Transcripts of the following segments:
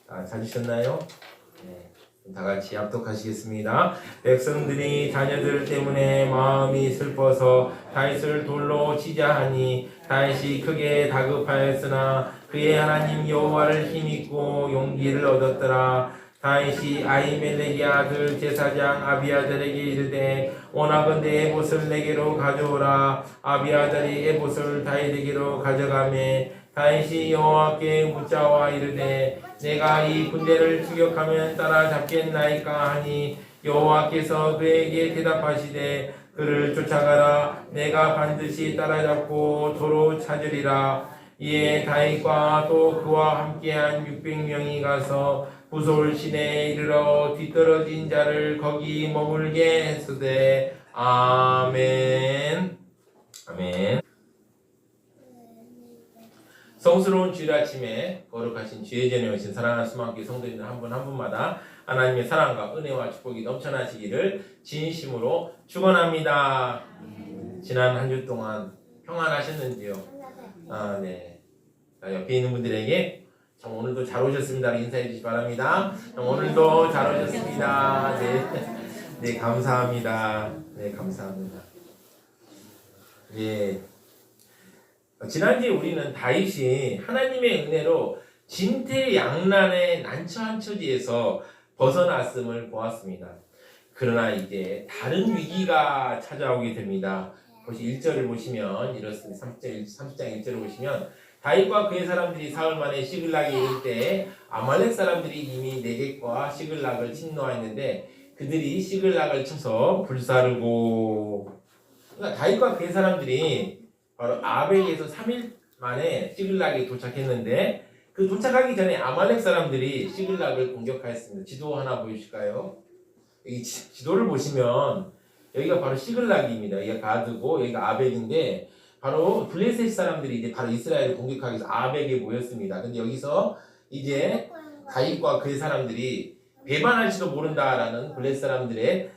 찾으셨나요? 네. 다 같이 합독하시겠습니다. 백성들이 자녀들 때문에 마음이 슬퍼서 다윗을 돌로 치자 하니 다윗이 크게 다급하였으나 그의 하나님 여호와를 힘입고 용기를 얻었더라. 다윗이 아히멜렉의 아들 제사장 아비아달에게 이르되 원하건대 에봇을 내게로 가져오라. 아비아달이 에봇을 다윗에게로 가져가매 다윗이 여호와께 묻자와 이르되 내가 이 군대를 추격하면 따라잡겠나이까 하니 여호와께서 그에게 대답하시되 그를 쫓아가라. 내가 반드시 따라잡고 도로 찾으리라. 이에 다윗과 또 그와 함께한 600명이 가서 부솔 시내에 이르러 뒤떨어진 자를 거기 머물게 했으되 아멘. 아멘. 성스러운 주일 아침에 거룩하신 주의 전에 오신 사랑하는 수많은 성도님들 한 분 한 분마다 하나님의 사랑과 은혜와 축복이 넘쳐나시기를 진심으로 축원합니다. 지난 한 주 동안 평안하셨는지요? 네. 옆에 있는 분들에게 참 오늘도 잘 오셨습니다. 인사해 주시기 바랍니다. 오늘도 잘 오셨습니다. 네, 감사합니다. 네, 감사합니다. 예. 지난주에 우리는 다윗이 하나님의 은혜로 진퇴양난의 난처한 처지에서 벗어났음을 보았습니다. 그러나 이제 다른 위기가 찾아오게 됩니다. 혹시 1절을 보시면 이렇습니다. 30장 1절을 보시면 다윗과 그의 사람들이 사흘 만에 시글락에 이를 때 아말렉 사람들이 이미 네겝과 시글락을 침노하였는데 그들이 시글락을 쳐서 불사르고, 그러니까 다윗과 그의 사람들이 바로 아벡에서 3일 만에 시글락에 도착했는데 그 도착하기 전에 아말렉 사람들이 시글락을 공격하였습니다. 지도 하나 보여주실까요? 여기 지도를 보시면 여기가 바로 시글락입니다. 여기가 가드고 여기가 아벡인데 바로 블레셋 사람들이 이제 바로 이스라엘을 공격하기 위해서 아벡에 모였습니다. 근데 여기서 이제 다윗과 그의 사람들이 배반할지도 모른다라는 블레셋 사람들의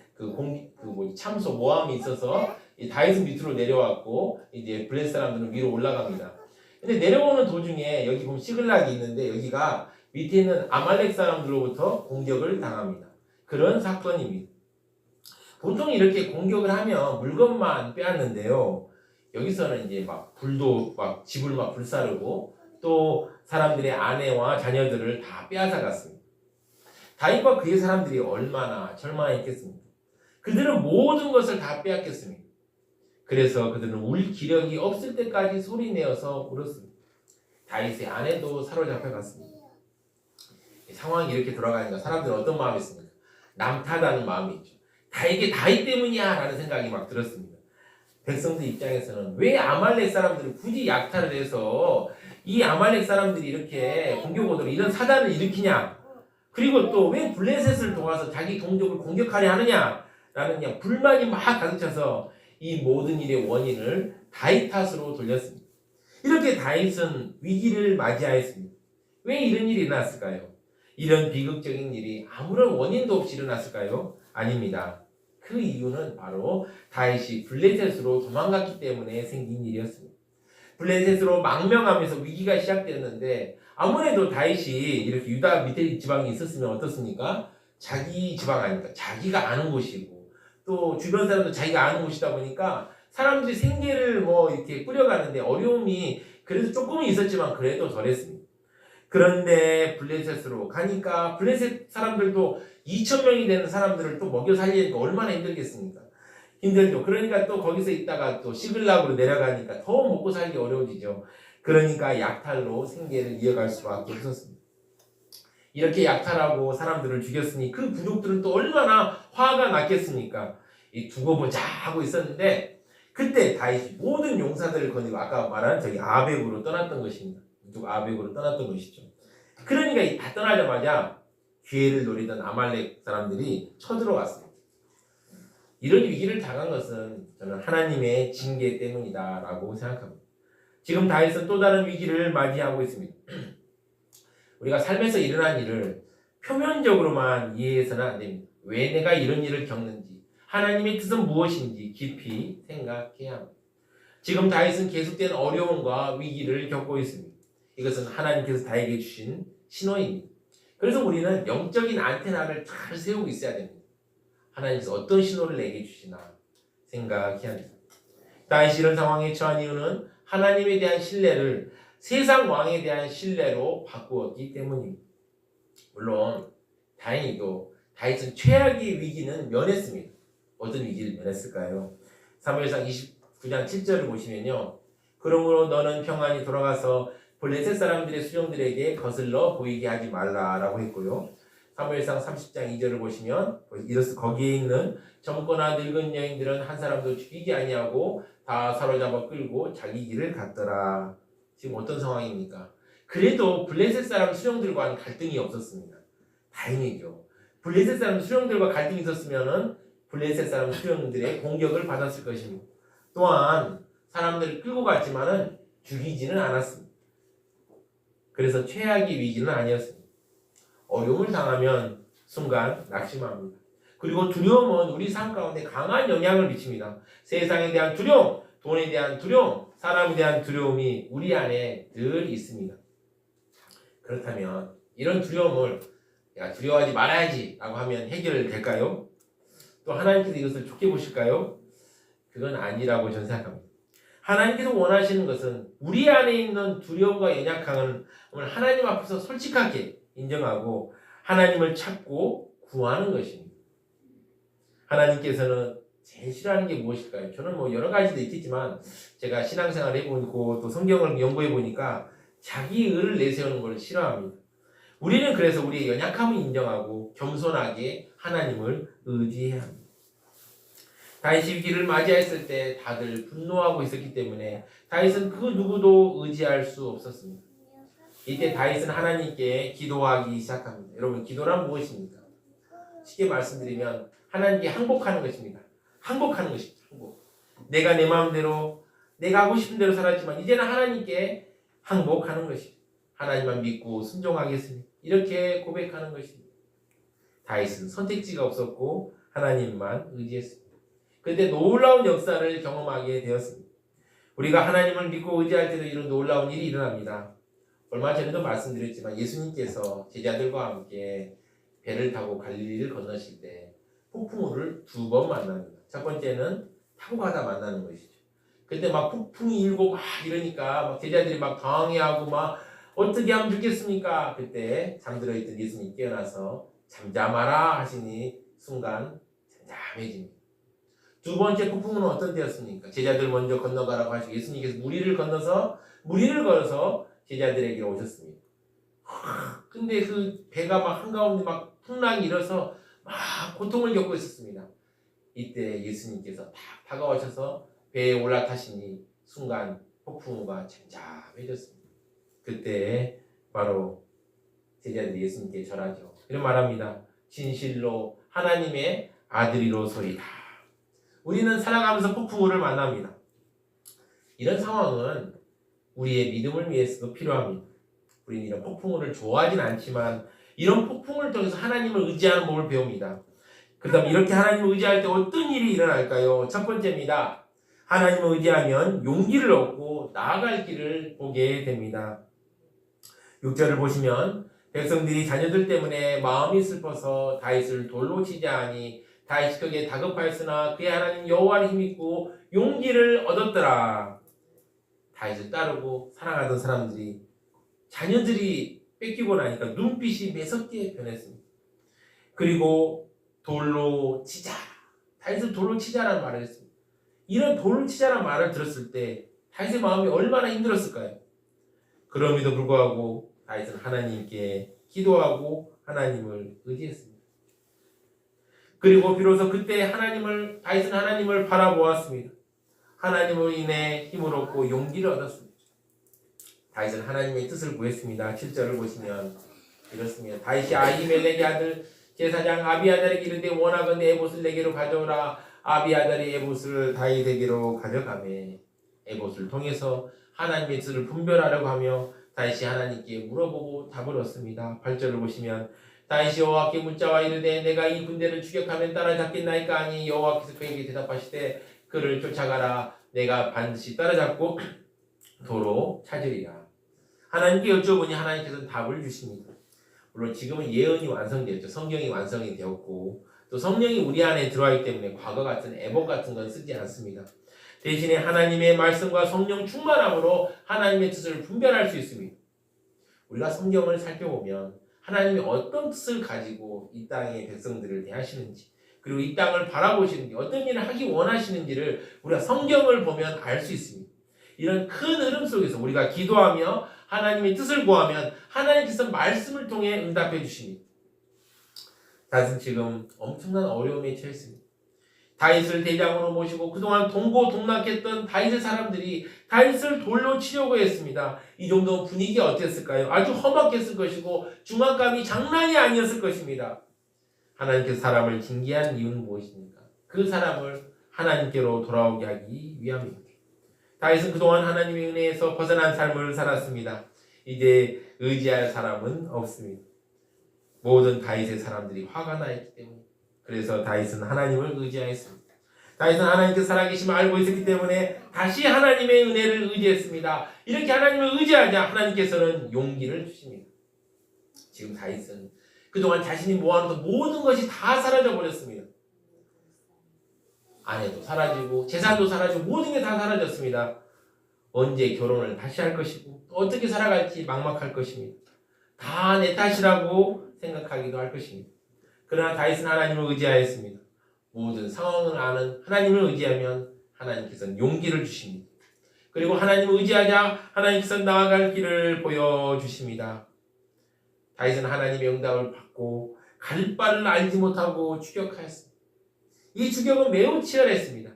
참소 모함이 있어서 다윗은 밑으로 내려왔고 이제 블레셋 사람들은 위로 올라갑니다. 근데 내려오는 도중에 여기 보면 시글락이 있는데 여기가 밑에 있는 아말렉 사람들로부터 공격을 당합니다. 그런 사건입니다. 보통 이렇게 공격을 하면 물건만 빼앗는데요. 여기서는 이제 불도 집을 불사르고 또 사람들의 아내와 자녀들을 다 빼앗아 갔습니다. 다윗과 그의 사람들이 얼마나 절망했겠습니까? 그들은 모든 것을 다 빼앗겼습니다. 그래서 그들은 울 기력이 없을 때까지 소리내어서 울었습니다. 다윗의 아내도 사로잡혀 갔습니다. 상황이 이렇게 돌아가니까 사람들은 어떤 마음이 있습니까? 남 탓하는 마음이 있죠. 다 이게 다윗 때문이야 라는 생각이 들었습니다. 백성들 입장에서는 왜 아말렉 사람들을 굳이 약탈을 해서 이 아말렉 사람들이 이렇게 공격으로 이런 사단을 일으키냐, 그리고 또 왜 블레셋을 도와서 자기 동족을 공격하려 하느냐 라는 그냥 불만이 막 가득 차서 이 모든 일의 원인을 다윗 탓으로 돌렸습니다. 이렇게 다윗은 위기를 맞이하였습니다. 왜 이런 일이 일어났을까요? 이런 비극적인 일이 아무런 원인도 없이 일어났을까요? 아닙니다. 그 이유는 바로 다윗이 블레셋으로 도망갔기 때문에 생긴 일이었습니다. 블레셋으로 망명하면서 위기가 시작되었는데 아무래도 다윗이 이렇게 유다 밑에 지방에 있었으면 어떻습니까? 자기 지방 아닙니까? 자기가 아는 곳이고 또 주변 사람도 자기가 아는 곳이다 보니까 사람들이 생계를 이렇게 꾸려가는데 어려움이 그래도 조금은 있었지만 그래도 덜했습니다. 그런데 블레셋으로 가니까 블레셋 사람들도 2,000명이 되는 사람들을 또 먹여 살리니까 얼마나 힘들겠습니까? 힘들죠. 그러니까 또 거기서 있다가 또 시글락으로 내려가니까 더 먹고 살기 어려워지죠. 그러니까 약탈로 생계를 이어갈 수밖에 없었습니다. 이렇게 약탈하고 사람들을 죽였으니 그 부족들은 또 얼마나 화가 났겠습니까? 두고 보자 하고 있었는데 그때 다윗이 모든 용사들을 거느리고 아까 말한 저기 아벡으로 떠났던 것입니다. 아벡으로 떠났던 것이죠. 그러니까 다 떠나자마자 기회를 노리던 아말렉 사람들이 쳐들어왔습니다. 이런 위기를 당한 것은 저는 하나님의 징계 때문이다라고 생각합니다. 지금 다윗은 또 다른 위기를 맞이하고 있습니다. 우리가 삶에서 일어난 일을 표면적으로만 이해해서는 안 됩니다. 왜 내가 이런 일을 겪는지, 하나님의 뜻은 무엇인지 깊이 생각해야 합니다. 지금 다윗은 계속된 어려움과 위기를 겪고 있습니다. 이것은 하나님께서 다윗에게 주신 신호입니다. 그래서 우리는 영적인 안테나를 잘 세우고 있어야 됩니다. 하나님께서 어떤 신호를 내게 주시나 생각해야 됩니다. 다윗이 이런 상황에 처한 이유는 하나님에 대한 신뢰를 세상 왕에 대한 신뢰로 바꾸었기 때문입니다. 물론 다행히도 다윗은 최악의 위기는 면했습니다. 어떤 위기를 면했을까요? 사무엘상 29장 7절을 보시면요. 그러므로 너는 평안히 돌아가서 블레셋 사람들의 수령들에게 거슬러 보이게 하지 말라라고 했고요. 사무엘상 30장 2절을 보시면 거기에 있는 젊거나 늙은 여인들은 한 사람도 죽이지 아니하고 다 사로잡아 끌고 자기 길을 갔더라. 지금 어떤 상황입니까? 그래도 블레셋 사람 수령들과는 갈등이 없었습니다. 다행이죠. 블레셋 사람 수령들과 갈등이 있었으면은 블레셋 사람 수령들의 공격을 받았을 것입니다. 또한 사람들을 끌고 갔지만은 죽이지는 않았습니다. 그래서 최악의 위기는 아니었습니다. 어려움을 당하면 순간 낙심합니다. 그리고 두려움은 우리 삶 가운데 강한 영향을 미칩니다. 세상에 대한 두려움, 돈에 대한 두려움, 사람에 대한 두려움이 우리 안에 늘 있습니다. 그렇다면 이런 두려움을 두려워하지 말아야지 라고 하면 해결될까요? 또 하나님께서 이것을 좋게 보실까요? 그건 아니라고 저는 생각합니다. 하나님께서 원하시는 것은 우리 안에 있는 두려움과 연약함을 하나님 앞에서 솔직하게 인정하고 하나님을 찾고 구하는 것입니다. 하나님께서는 제일 싫어하는 게 무엇일까요? 저는 여러 가지도 있겠지만 제가 신앙생활을 해보고 또 성경을 연구해 보니까 자기 의를 내세우는 걸 싫어합니다. 우리는 그래서 우리의 연약함을 인정하고 겸손하게 하나님을 의지해야 합니다. 다윗이 위기를 맞이했을 때 다들 분노하고 있었기 때문에 다윗은 그 누구도 의지할 수 없었습니다. 이때 다윗은 하나님께 기도하기 시작합니다. 여러분, 기도란 무엇입니까? 쉽게 말씀드리면 하나님께 항복하는 것입니다. 항복하는 것입니다. 항복. 내가 내 마음대로 내가 하고 싶은 대로 살았지만 이제는 하나님께 항복하는 것입니다. 하나님만 믿고 순종하겠습니다. 이렇게 고백하는 것입니다. 다윗은 선택지가 없었고 하나님만 의지했습니다. 그때 놀라운 역사를 경험하게 되었습니다. 우리가 하나님을 믿고 의지할 때도 이런 놀라운 일이 일어납니다. 얼마 전에도 말씀드렸지만 예수님께서 제자들과 함께 배를 타고 갈릴리를 건너실 때 폭풍우를 2번 만납니다. 첫 번째는 타고 가다 만나는 것이죠. 그때 막 폭풍이 일고 막 이러니까 막 제자들이 막 당황해하고 막 어떻게 하면 좋겠습니까? 그때 잠들어 있던 예수님 깨어나서 잠잠하라 하시니 순간 잠잠해집니다. 두 번째 폭풍은 어떤 때였습니까? 제자들 먼저 건너가라고 하시고 예수님께서 무리를 걸어서 제자들에게 오셨습니다. 근데 그 배가 막 한가운데 막 풍랑이 일어서 막 고통을 겪고 있었습니다. 이때 예수님께서 딱 다가오셔서 배에 올라타시니 순간 폭풍우가 잠잠해졌습니다. 그때 바로 제자들이 예수님께 절하죠. 이런 말합니다. 진실로 하나님의 아들이로소이다. 우리는 살아가면서 폭풍우를 만납니다. 이런 상황은 우리의 믿음을 위해서도 필요합니다. 우리는 이런 폭풍우를 좋아하진 않지만 이런 폭풍을 통해서 하나님을 의지하는 법을 배웁니다. 그다음 이렇게 하나님을 의지할 때 어떤 일이 일어날까요? 첫 번째입니다. 하나님을 의지하면 용기를 얻고 나아갈 길을 보게 됩니다. 6절을 보시면 백성들이 자녀들 때문에 마음이 슬퍼서 다윗을 돌로 치자 하니 다윗이 크게 다급하였으나 그의 하나님 여호와를 힘입고 용기를 얻었더라. 다윗을 따르고 사랑하던 사람들이 자녀들이 뺏기고 나니까 눈빛이 매섭게 변했습니다. 그리고 돌로 치자. 다윗을 돌로 치자라는 말을 했습니다. 이런 돌로 치자라는 말을 들었을 때 다윗의 마음이 얼마나 힘들었을까요? 그럼에도 불구하고 다윗은 하나님께 기도하고 하나님을 의지했습니다. 그리고 비로소 그때 다윗은 하나님을 바라보았습니다. 하나님으로 인해 힘을 얻고 용기를 얻었습니다. 다윗은 하나님의 뜻을 구했습니다. 7절을 보시면 이렇습니다. 다윗이 아히멜렉의 아들 제사장 아비아달에게 이르되 원하건대 에봇을 내게로 가져오라. 아비아달이 에봇을 다윗에게로 가져가매 에봇을 통해서 하나님의 뜻을 분별하려고 하며 다윗이 하나님께 물어보고 답을 얻습니다. 8절을 보시면 다윗이 여호와께 묻자와 이르되 내가 이 군대를 추격하면 따라잡겠나이까 하니 여호와께서 그에게 대답하시되 그를 쫓아가라. 내가 반드시 따라잡고 도로 찾으리라. 하나님께 여쭤보니 하나님께서는 답을 주십니다. 물론 지금은 예언이 완성되었죠. 성경이 완성이 되었고 또 성령이 우리 안에 들어와 있기 때문에 과거 같은 애복 같은 건 쓰지 않습니다. 대신에 하나님의 말씀과 성령 충만함으로 하나님의 뜻을 분별할 수 있습니다. 우리가 성경을 살펴보면 하나님이 어떤 뜻을 가지고 이 땅의 백성들을 대하시는지 그리고 이 땅을 바라보시는지 어떤 일을 하기 원하시는지를 우리가 성경을 보면 알 수 있습니다. 이런 큰 흐름 속에서 우리가 기도하며 하나님의 뜻을 구하면 하나님께서 말씀을 통해 응답해 주십니다. 다윗은 지금 엄청난 어려움에 처했습니다. 다윗을 대장으로 모시고 그동안 동고동락했던 다윗의 사람들이 다윗을 돌로 치려고 했습니다. 이 정도 분위기가 어땠을까요? 아주 험악했을 것이고 중압감이 장난이 아니었을 것입니다. 하나님께서 사람을 징계한 이유는 무엇입니까? 그 사람을 하나님께로 돌아오게 하기 위함입니다. 다윗은 그동안 하나님의 은혜에서 벗어난 삶을 살았습니다. 이제 의지할 사람은 없습니다. 모든 다윗의 사람들이 화가 나 있기 때문에 그래서 다윗은 하나님을 의지하였습니다. 다윗은 하나님께서 살아계심을 알고 있었기 때문에 다시 하나님의 은혜를 의지했습니다. 이렇게 하나님을 의지하자 하나님께서는 용기를 주십니다. 지금 다윗은 그동안 자신이 모아놓던 모든 것이 다 사라져 버렸습니다. 아내도 사라지고 재산도 사라지고 모든 게 다 사라졌습니다. 언제 결혼을 다시 할 것이고 어떻게 살아갈지 막막할 것입니다. 다 내 탓이라고 생각하기도 할 것입니다. 그러나 다윗은 하나님을 의지하였습니다. 모든 상황을 아는 하나님을 의지하면 하나님께서는 용기를 주십니다. 그리고 하나님을 의지하자 하나님께서 나아갈 길을 보여주십니다. 다윗은 하나님의 응답을 받고 갈 바를 알지 못하고 추격하였습니다. 이 추격은 매우 치열했습니다.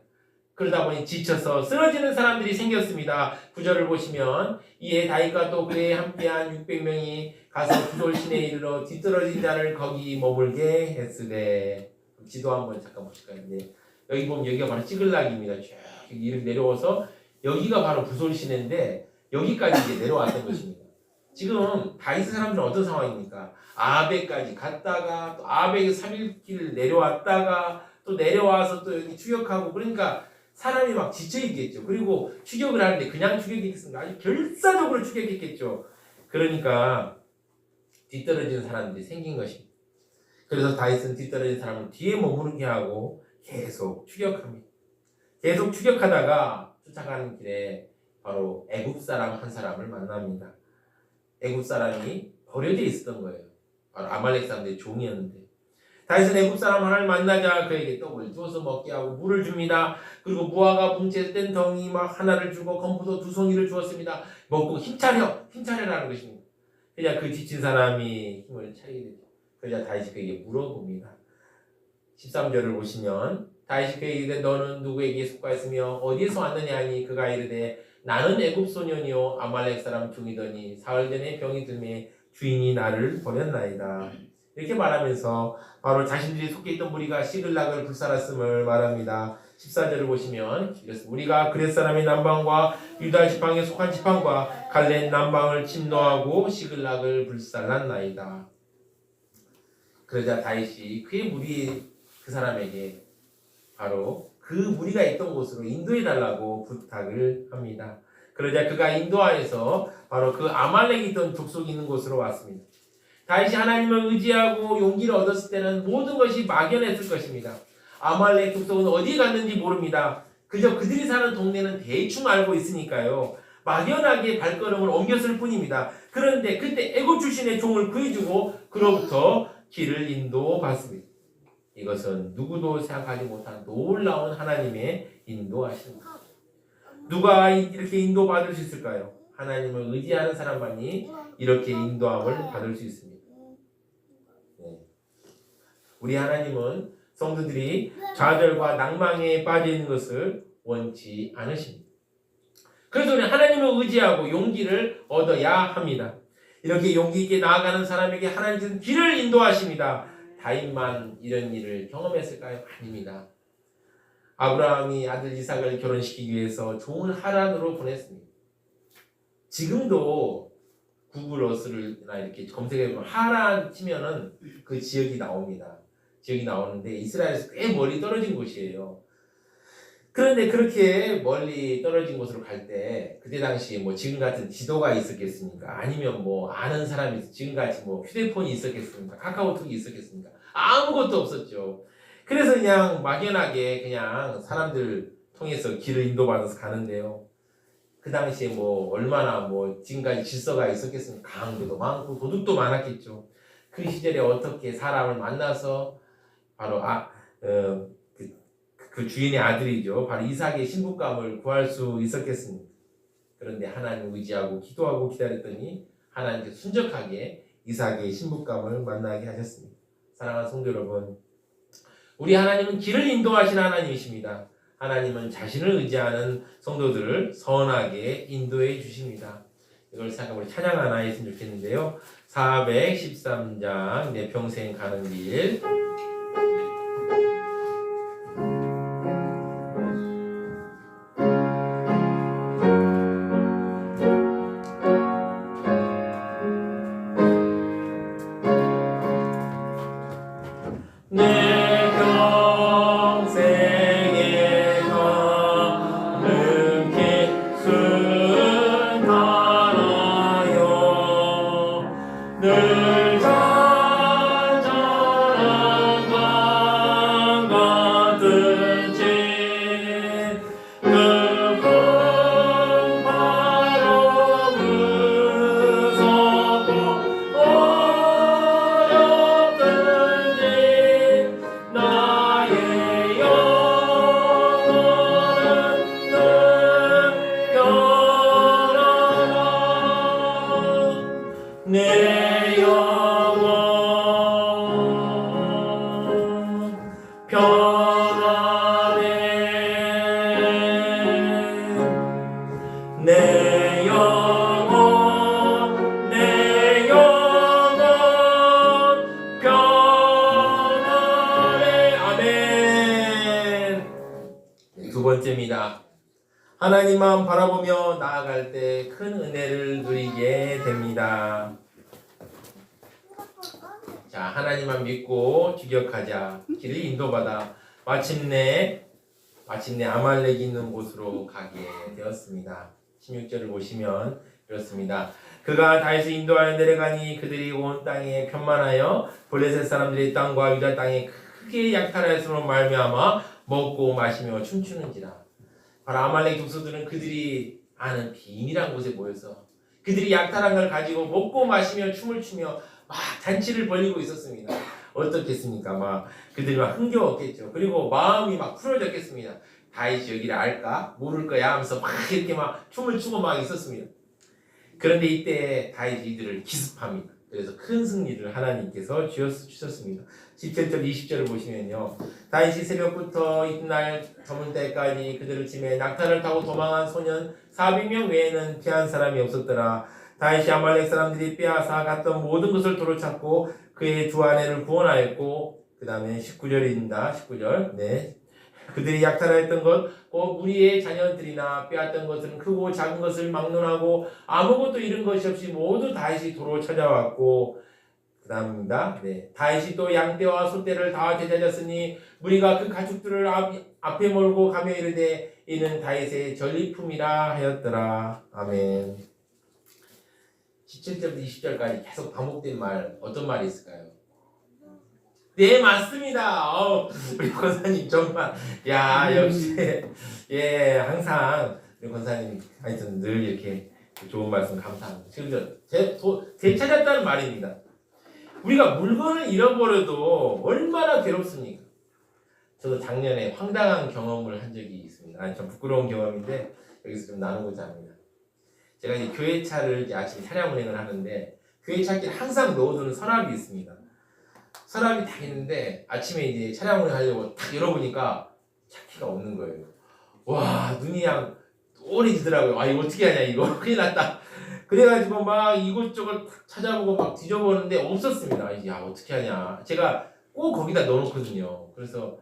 그러다 보니 지쳐서 쓰러지는 사람들이 생겼습니다. 9절을 보시면 이에 다윗과 또 그에 함께한 600명이 가서 부솔신에 이르러 뒤떨어진 자를 거기 머물게 했으되 지도 한번 잠깐 보실까요? 네. 여기 보면 여기가 바로 찌글락입니다. 쭉 이렇게 내려와서 여기가 바로 부솔신인데 여기까지 이제 내려왔던 것입니다. 지금 다윗 사람들은 어떤 상황입니까? 아벡까지 갔다가 또 아벡에서 3일길 내려왔다가 또 내려와서 또 여기 추격하고 그러니까 사람이 막 지쳐있겠죠. 그리고 추격을 하는데 그냥 추격했겠습니까? 아주 결사적으로 추격했겠죠. 그러니까 뒤떨어지는 사람들이 생긴 것입니다. 그래서 다윗은 뒤떨어진 사람을 뒤에 머무르게 하고 계속 추격합니다. 계속 추격하다가 쫓아가는 길에 바로 애굽 사람 한 사람을 만납니다. 애굽 사람이 버려져 있었던 거예요. 바로 아말렉 사람들의 종이었는데 다윗은 애굽 사람 하나를 만나자 그에게 떡을 주어서 먹게 하고 물을 줍니다. 그리고 무화과 뭉치에서 뗀 덩이 막 하나를 주고 검포도 2송이를 주었습니다. 먹고 힘차려라는 것입니다. 그냥 그 지친 사람이 힘을 차리게 되죠. 그러자 다윗이 그에게 물어봅니다. 13절을 보시면 다윗이 그에게 이르되 너는 누구에게 속하였으며 어디에서 왔느냐 하니 그가 이르되 나는 애굽 소년이요 아말렉 사람 종이더니 사흘 전에 병이 들매 주인이 나를 버렸나이다. 이렇게 말하면서 바로 자신들이 속해 있던 무리가 시글락을 불살았음을 말합니다. 14절을 보시면 우리가 그렛 사람의 남방과 유다 지방에 속한 지방과 갈렙 남방을 침노하고 시글락을 불살랐나이다. 그러자 다윗이 그의 무리 그 사람에게 바로 그 무리가 있던 곳으로 인도해 달라고 부탁을 합니다. 그러자 그가 인도하여서 바로 그 아말렉이 있던 족속이 있는 곳으로 왔습니다. 다윗이 하나님을 의지하고 용기를 얻었을 때는 모든 것이 막연했을 것입니다. 아말렉 족속은 어디 갔는지 모릅니다. 그저 그들이 사는 동네는 대충 알고 있으니까요. 막연하게 발걸음을 옮겼을 뿐입니다. 그런데 그때 애굽 출신의 종을 구해주고 그로부터 길을 인도받습니다. 이것은 누구도 생각하지 못한 놀라운 하나님의 인도하십니다. 누가 이렇게 인도받을 수 있을까요? 하나님을 의지하는 사람만이 이렇게 인도함을 받을 수 있습니다. 네. 우리 하나님은 성도들이 좌절과 낭망에 빠져 있는 것을 원치 않으십니다. 그래서 우리는 하나님을 의지하고 용기를 얻어야 합니다. 이렇게 용기 있게 나아가는 사람에게 하나님께서는 길을 인도하십니다. 다윗만 이런 일을 경험했을까요? 아닙니다. 아브라함이 아들 이삭을 결혼시키기 위해서 종을 하란으로 보냈습니다. 지금도 구글 어스나 이렇게 검색해보면 하란 치면은 그 지역이 나옵니다. 지역이 나오는데 이스라엘에서 꽤 멀리 떨어진 곳이에요. 그런데 그렇게 멀리 떨어진 곳으로 갈 때 그때 당시에 뭐 지금 같은 지도가 있었겠습니까? 아니면 뭐 아는 사람이 지금 같이 뭐 휴대폰이 있었겠습니까? 카카오톡이 있었겠습니까? 아무것도 없었죠. 그래서 그냥 막연하게 그냥 사람들 통해서 길을 인도받아서 가는데요. 그 당시에 뭐 얼마나 뭐 지금까지 질서가 있었겠습니까? 강도도 많고 도둑도 많았겠죠. 그 시절에 어떻게 사람을 만나서 바로 그 주인의 아들이죠. 바로 이삭의 신부감을 구할 수 있었겠습니까? 그런데 하나님 의지하고 기도하고 기다렸더니 하나님께서 순적하게 이삭의 신부감을 만나게 하셨습니다. 사랑하는 성도 여러분, 우리 하나님은 길을 인도하시는 하나님이십니다. 하나님은 자신을 의지하는 성도들을 선하게 인도해 주십니다. 이걸 생각하고 우리 찬양 하나 했으면 좋겠는데요. 413장 내 평생 가는 길. 내 평생에 가는 길을 달아요 늘 잔잔한 강 같은지 그 풍파로 무섭고 어렵든지 나의 영혼은 늘 변하나 내 영혼 변하네 내 영혼 변하네 아멘. 두 번째입니다. 하나님만 바라보며 나아갈 때 큰 은혜를 누리게 됩니다. 자, 하나님만 믿고 주격하자. 길을 인도받아 마침내 아말렉이 있는 곳으로 가게 되었습니다. 16절을 보시면 이렇습니다. 그가 다윗을 인도하여 내려가니 그들이 온 땅에 편만하여 블레셋 사람들의 땅과 유다 땅에 크게 약탈하였으므로 말미암아 먹고 마시며 춤추는지라. 바로 아말렉 족속들은 그들이 아는 비인이란 곳에 모여서 그들이 약탈한 걸 가지고 먹고 마시며 춤을 추며 막 잔치를 벌이고 있었습니다. 어떻겠습니까? 막 그들이 막 흥겨웠겠죠. 그리고 마음이 막 풀어졌겠습니다. 다윗이 여기를 알까? 모를 거야 하면서 막 이렇게 막 춤을 추고 막 있었습니다. 그런데 이때 다윗이 이들을 기습합니다. 그래서 큰 승리를 하나님께서 주셨습니다. 17절 20절을 보시면요. 다윗이 새벽부터 이튿날 저문 때까지 그들을 치매 낙타를 타고 도망한 소년 400명 외에는 피한 사람이 없었더라. 다윗이 아말렉 사람들이 빼앗아 갔던 모든 것을 도로찾고 그의 두 아내를 구원하였고 그 다음에 19절입니다. 19절 네. 그들이 약탈하였던 것, 곧 무리의 자녀들이나 빼앗던 것은 크고 작은 것을 막론하고 아무것도 잃은 것이 없이 모두 다윗이 도로 찾아왔고 그 다음입니다. 네. 다윗이 또 양떼와 소떼를 다 되찾았으니 무리가 그 가축들을 앞에 몰고 가며 이르되 이는 다윗의 전리품이라 하였더라. 아멘. 17절부터 20절까지 계속 반복된 말 어떤 말이 있을까요? 네 맞습니다. 우리 권사님 정말 역시 예 항상 우리 권사님 하여튼 늘 이렇게 좋은 말씀 감사합니다. 지금 되찾았다는 말입니다. 우리가 물건을 잃어버려도 얼마나 괴롭습니까? 저도 작년에 황당한 경험을 한 적이 있습니다. 좀 부끄러운 경험인데 여기서 좀 나누고자 합니다. 제가 이제 교회차를 이제 아침에 차량 운행을 하는데 교회 차길 항상 넣어두는 서랍이 있습니다. 서랍이 다 있는데 아침에 이제 차량 운행하려고 딱 열어보니까 차키가 없는 거예요. 와 눈이 그냥 오래지더라고요. 이거 어떻게 하냐 이거 큰일 났다. 그래가지고 막 이곳저곳 찾아보고 막 뒤져보는데 없었습니다. 이제 어떻게 하냐. 제가 꼭 거기다 넣어놓거든요. 그래서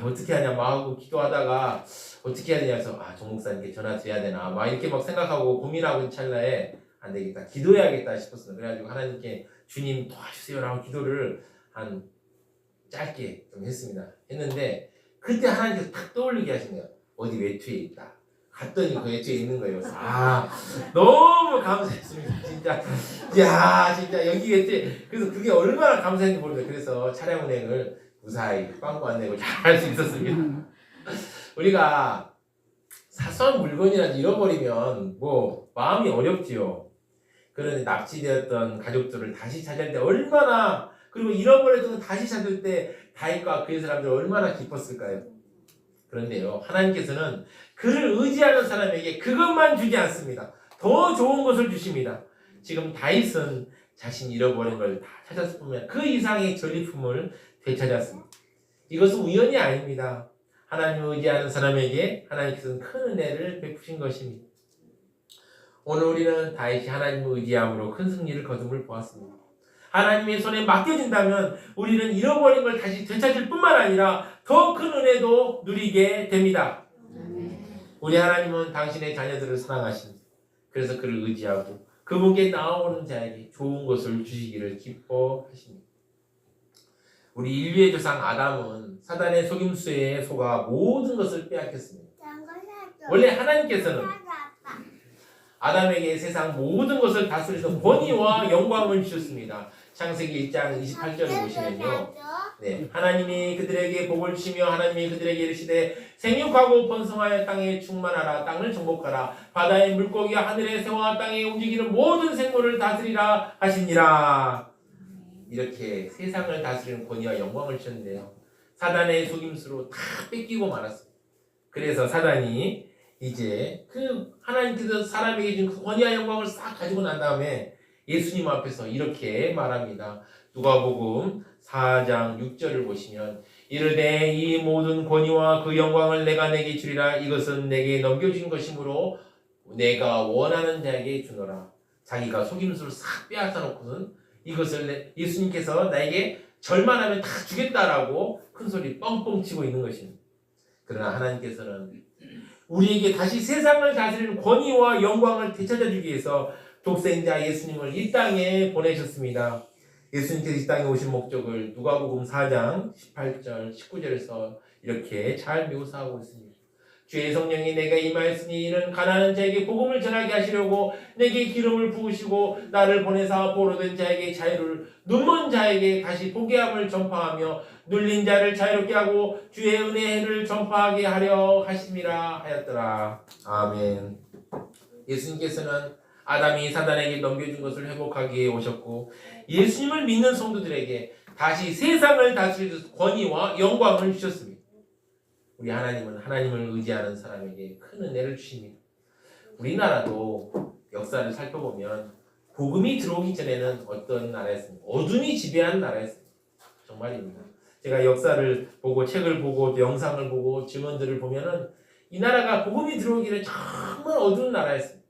어떻게 하냐 막 하고 기도하다가 어떻게 해야 되냐 해서 정 목사님께 전화 드려야 되나 막 이렇게 막 생각하고 고민하고 있는 찰나에 안 되겠다 기도해야겠다 싶었어요. 그래가지고 하나님께 주님 도와주세요라고 기도를 한 짧게 좀 했습니다. 했는데 그때 하나님께서 딱 떠올리게 하신 거예요. 어디 외투에 있다. 갔더니 그 외투에 있는 거예요. 너무 감사했습니다. 진짜. 야, 진짜 여기 외투에. 그래서 그게 얼마나 감사했는지 모르겠어요. 그래서 차량 운행을 무사히 빵꾸 안 내고 잘 할 수 있었습니다. 우리가 사소한 물건이라도 잃어버리면 뭐 마음이 어렵지요. 그런데 납치되었던 가족들을 다시 찾을 때 얼마나, 그리고 잃어버렸던 걸 다시 찾을 때 다윗과 그의 사람들 얼마나 기뻤을까요? 그런데요, 하나님께서는 그를 의지하는 사람에게 그것만 주지 않습니다. 더 좋은 것을 주십니다. 지금 다윗은 자신이 잃어버린 걸 다 찾았을 뿐만 그 이상의 전리품을 되찾았습니다. 이것은 우연이 아닙니다. 하나님을 의지하는 사람에게 하나님께서는 큰 은혜를 베푸신 것입니다. 오늘 우리는 다윗이 하나님을 의지함으로 큰 승리를 거둠을 보았습니다. 하나님의 손에 맡겨진다면 우리는 잃어버린 걸 다시 되찾을 뿐만 아니라 더 큰 은혜도 누리게 됩니다. 우리 하나님은 당신의 자녀들을 사랑하십니다. 그래서 그를 의지하고 그분께 나아오는 자에게 좋은 것을 주시기를 기뻐하십니다. 우리 인류의 조상 아담은 사단의 속임수에 속아 모든 것을 빼앗겼습니다. 원래 하나님께서는 아담에게 세상 모든 것을 다스리는 권위와 영광을 주셨습니다. 창세기 1장 28절을 보시면요, 하나님이 그들에게 복을 주시며 하나님이 그들에게 이르시되 생육하고 번성하여 땅에 충만하라. 땅을 정복하라. 바다의 물고기와 하늘의 새와 땅에 움직이는 모든 생물을 다스리라 하시니라. 이렇게 세상을 다스리는 권위와 영광을 주셨는데요, 사단의 속임수로 다 뺏기고 말았습니다. 그래서 사단이 이제 그 하나님께서 사람에게 준 그 권위와 영광을 싹 가지고 난 다음에 예수님 앞에서 이렇게 말합니다. 누가복음 4장 6절을 보시면 이르되 이 모든 권위와 그 영광을 내가 내게 주리라. 이것은 내게 넘겨준 것이므로 내가 원하는 자에게 주노라. 자기가 속임수를 싹 빼앗아 놓고는 이것을 예수님께서 나에게 절만하면 다 주겠다라고 큰 소리 뻥뻥 치고 있는 것입니다. 그러나 하나님께서는 우리에게 다시 세상을 다스리는 권위와 영광을 되찾아주기 위해서 독생자 예수님을 이 땅에 보내셨습니다. 예수님께서 이 땅에 오신 목적을 누가복음 4장 18절 19절에서 이렇게 잘 묘사하고 있습니다. 주의 성령이 내가 임하였으니 이는 가난한 자에게 복음을 전하게 하시려고 내게 기름을 부으시고 나를 보내사 포로된 자에게 자유를, 눈먼 자에게 다시 보게 함을 전파하며 눌린 자를 자유롭게 하고 주의 은혜를 전파하게 하려 하심이라 하였더라. 아멘. 예수님께서는 아담이 사단에게 넘겨준 것을 회복하기 위해 오셨고 예수님을 믿는 성도들에게 다시 세상을 다스릴 권위와 영광을 주셨습니다. 우리 하나님은 하나님을 의지하는 사람에게 큰 은혜를 주십니다. 우리나라도 역사를 살펴보면 복음이 들어오기 전에는 어떤 나라였습니까? 어둠이 지배하는 나라였습니다. 정말입니다. 제가 역사를 보고 책을 보고 또 영상을 보고 증언들을 보면은 이 나라가 복음이 들어오기는 정말 어두운 나라였습니다.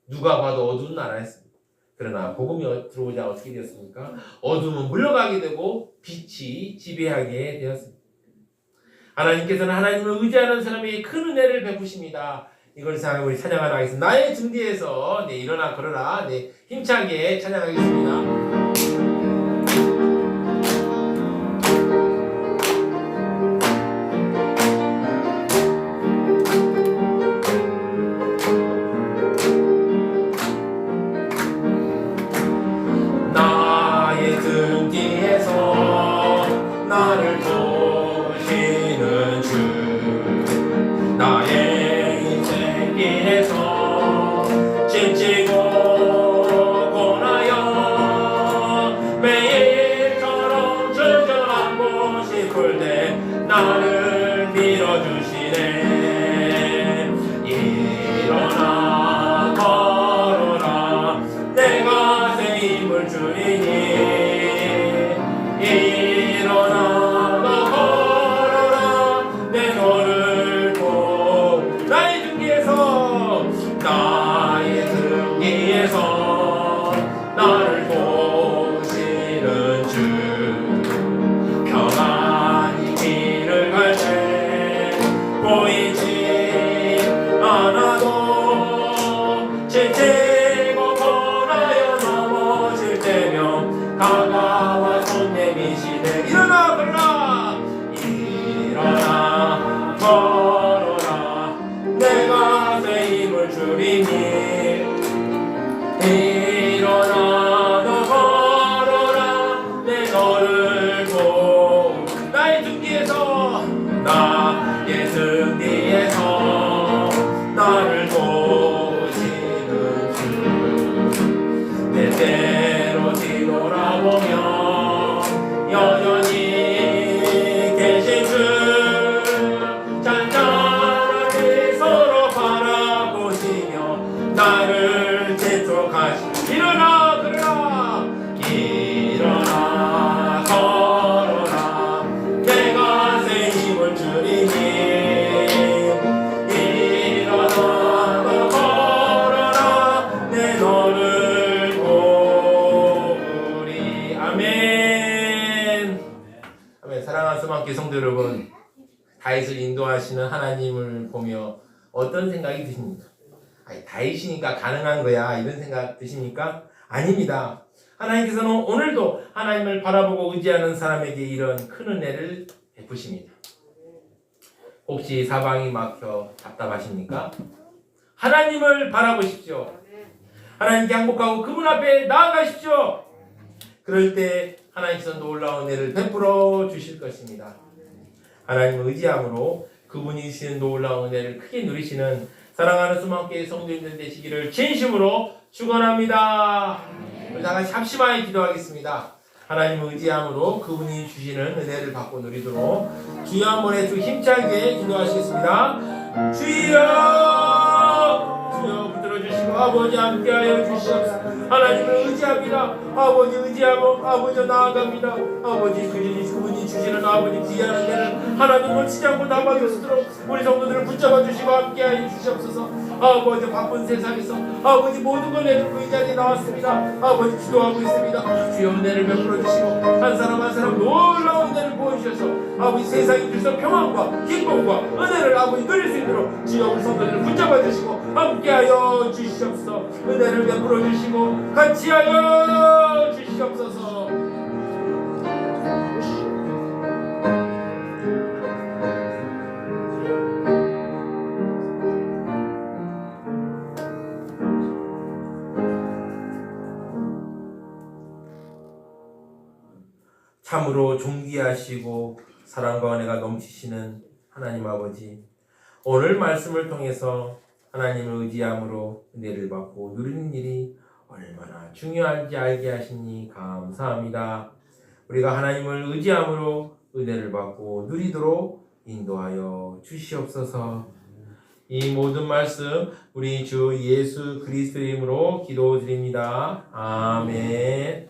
누가 봐도 어두운 나라였습니다. 그러나 복음이 들어오자 어떻게 되었습니까? 어둠은 물러가게 되고 빛이 지배하게 되었습니다. 하나님께서는 하나님을 의지하는 사람에게 큰 은혜를 베푸십니다. 이걸 생각하고 우리 찬양하러 가겠습니다. 나의 등 뒤에서 일어나 걸어라. 힘차게 찬양하겠습니다. 나를 밀어주시네. 일어나 걸어라. 내가 새 힘을 주리니. 일어나 너 걸어라. 내 너를 보. 나의 등 뒤에서 나를 보시는 주. 보이지 않아도 지치고 권하여 넘어질 때면 강화와 손 내미시네. 일어나 걸어라. 일어나 걸어라. 알고 나의 등 뒤에서 나를 도우시는 주 때때로 뒤돌아보며 여전히 계신 주 잔잔하게 서로 바라보시며 나를 재촉하시 일어나 걸어라 내가 새 힘을 주리니 일어나 걸어라 내 너를 도우리. 아멘. 아멘. 사랑하는 수많은 성도 여러분, 다윗을 인도하시는 하나님을 보며 어떤 생각이 드십니까? 아니, 다윗이니까 가능한 거야 이런 생각 드십니까? 아닙니다. 하나님께서는 오늘도 하나님을 바라보고 의지하는 사람에게 이런 큰 은혜를 베푸십니다. 혹시 사방이 막혀 답답하십니까? 하나님을 바라보십시오. 하나님께 항복하고 그분 앞에 나아가십시오. 그럴 때 하나님께서 놀라운 은혜를 베풀어 주실 것입니다. 하나님을 의지함으로 그분이 주시는 놀라운 은혜를 크게 누리시는 사랑하는 수많은 교회 성도님들 되시기를 진심으로 축원합니다. 우리 다 같이 합심하여 기도하겠습니다. 하나님을 의지함으로 그분이 주시는 은혜를 받고 누리도록 주여 한번 해주 힘차게 기도하시겠습니다. 주여 붙들어 주시고 아버지 함께하여 주시옵소서. 하나님을 의지합니다. 아버지 의지하고 아버지 나아갑니다. 아버지 그분이 주시는 아버지 귀한 은혜를 하나도 놓치지 않고 다 받을 수 있도록 우리 성도들을 붙잡아 주시고 함께하여 주시옵소서. 아버지 바쁜 세상에서 아버지 모든 걸 내놓고 이 자리에 나왔습니다. 아버지 기도하고 있습니다. 주여 은혜를 베풀어 주시고 한 사람 한 사람 놀라운 은혜를 보여주셔서 아버지 세상에 주셔서 평안과 기쁨과 은혜를 아버지 누릴 수 있도록 주여 우리 성도들을 붙잡아 주시고 함께하여 주시옵소서. 은혜를 베풀어 주시고 같이 하여 주시옵소서. 참으로 존귀하시고 사랑과 은혜가 넘치시는 하나님 아버지, 오늘 말씀을 통해서 하나님을 의지함으로 은혜를 받고 누리는 일이 얼마나 중요한지 알게 하시니 감사합니다. 우리가 하나님을 의지함으로 은혜를 받고 누리도록 인도하여 주시옵소서. 이 모든 말씀 우리 주 예수 그리스도의 이름으로 기도드립니다. 아멘.